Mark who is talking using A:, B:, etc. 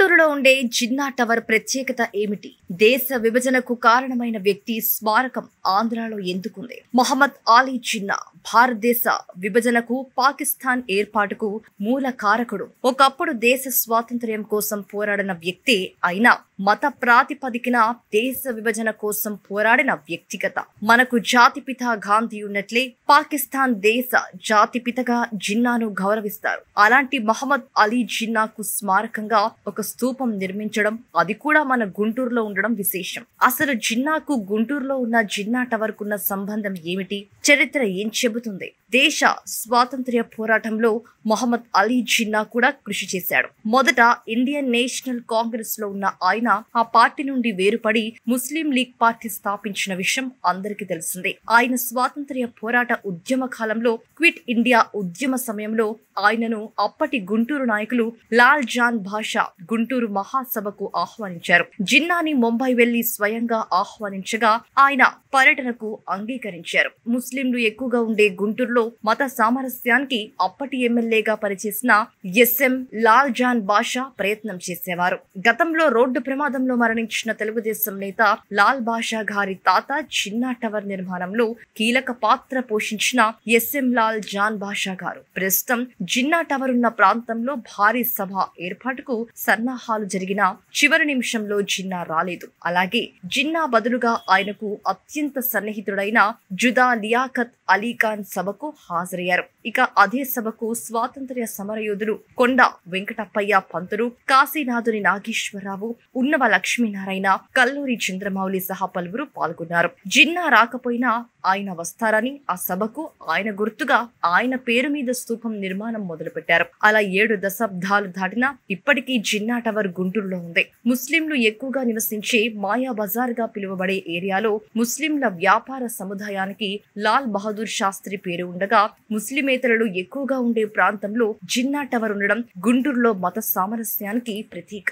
A: గుంటూరులో ఉండే జిన్నా టవర్ ప్రత్యేకత ఏమిటి? దేశ విభజనకు కారణమైన వ్యక్తి స్మారకం ఆంధ్రాలో ఎందుకుంది? మొహమ్మద్ అలీ జిన్నా భారతదేశ విభజనకు, పాకిస్తాన్ ఏర్పాటుకు మూల కారకుడు. ఒకప్పుడు దేశ స్వాతంత్ర్యం కోసం పోరాడిన వ్యక్తి అయినా మత ప్రాతిపదికన దేశ విభజన కోసం పోరాడిన వ్యక్తిగత. మనకు జాతిపిత గాంధీ ఉన్నట్లే పాకిస్తాన్ దేశ జాతిపితగా జిన్నాను గౌరవిస్తారు. అలాంటి మొహమ్మద్ అలీ జిన్నాకు స్మారకంగా ఒక స్తూపం నిర్మించడం, అది కూడా మన గుంటూరులో ఉండడం విశేషం. అసలు జిన్నాకు గుంటూరులో ఉన్న జిన్నా టవర్ కున్న సంబంధం ఏమిటి? చరిత్ర ఏం చెబుతుంది? దేశ స్వాతంత్ర్య పోరాటంలో మొహమ్మద్ అలీ జిన్నా కూడా కృషి చేశాడు. మొదట ఇండియన్ నేషనల్ కాంగ్రెస్ లో ఉన్న ఆయన ఆ పార్టీ నుండి వేరుపడి ముస్లిం లీగ్ పార్టీ స్థాపించిన విషయం అందరికీ తెలిసిందే. ఆయన స్వాతంత్ర్య పోరాట ఉద్యమ కాలంలో క్విట్ ఇండియా ఉద్యమ సమయంలో ఆయనను అప్పటి గుంటూరు నాయకులు లాల్ జాన్ బాషా గుంటూరు మహాసభకు ఆహ్వానించారు. జిన్నాని ముంబై వెళ్లి స్వయంగా ఆహ్వానించగా ఆయన పర్యటనకు అంగీకరించారు. ముస్లింలు ఎక్కువగా ఉండే గుంటూరులో మత సామరస్యానికి అప్పటి ఎమ్మెల్యేగా పనిచేసిన ఎస్ఎం లాల్ జాన్ బాషా ప్రయత్నం చేసేవారు. గతంలో రోడ్డు ప్రమాదంలో మరణించిన తెలుగుదేశం నేత లాల్ బాషా గారి తాత జిన్నా టవర్ నిర్మాణంలో కీలక పాత్ర పోషించిన ఎస్ఎం లాల్ జాన్ బాషా గారు ప్రస్తుతం జిన్నా టవర్ ఉన్న ప్రాంతంలో భారీ సభ ఏర్పాటుకు సన్నాహాలు జరిగిన చివరి నిమిషంలో జిన్నా రాలేదు. అలాగే జిన్నా బదులుగా ఆయనకు అత్యంత సన్నిహితుడైన జుదా లియాఖత్ అలీ ఖాన్ సభకు హాజరయ్యారు. ఇక అదే సభకు స్వాతంత్ర్య సమరయోధులు కొండ వెంకటప్పయ్య పంతులు, కాశీనాథుని నాగేశ్వరరావు, ఉన్నవ లక్ష్మీనారాయణ, కల్లూరి చంద్రమౌళి సహా పలువురు పాల్గొన్నారు. జిన్నా రాకపోయినా ఆయన వస్తారని ఆ సభకు ఆయన గుర్తుగా ఆయన పేరు మీద స్తూపం నిర్మాణం మొదలుపెట్టారు. అలా 7 దశాబ్దాలు దాటినా ఇప్పటికీ జిన్నా టవర్ గుంటూరులో ఉంది. ముస్లింలు ఎక్కువగా నివసించే మాయా బజార్ గా పిలువబడే ఏరియాలో ముస్లింల వ్యాపార సముదాయానికి లాల్ బహదూర్ శాస్త్రి పేరు ఉండగా, ముస్లిమేతరులు ఎక్కువగా ఉండే ప్రాంతంలో జిన్నా టవర్ ఉండడం గుంటూరులో మత సామరస్యానికి ప్రతీక.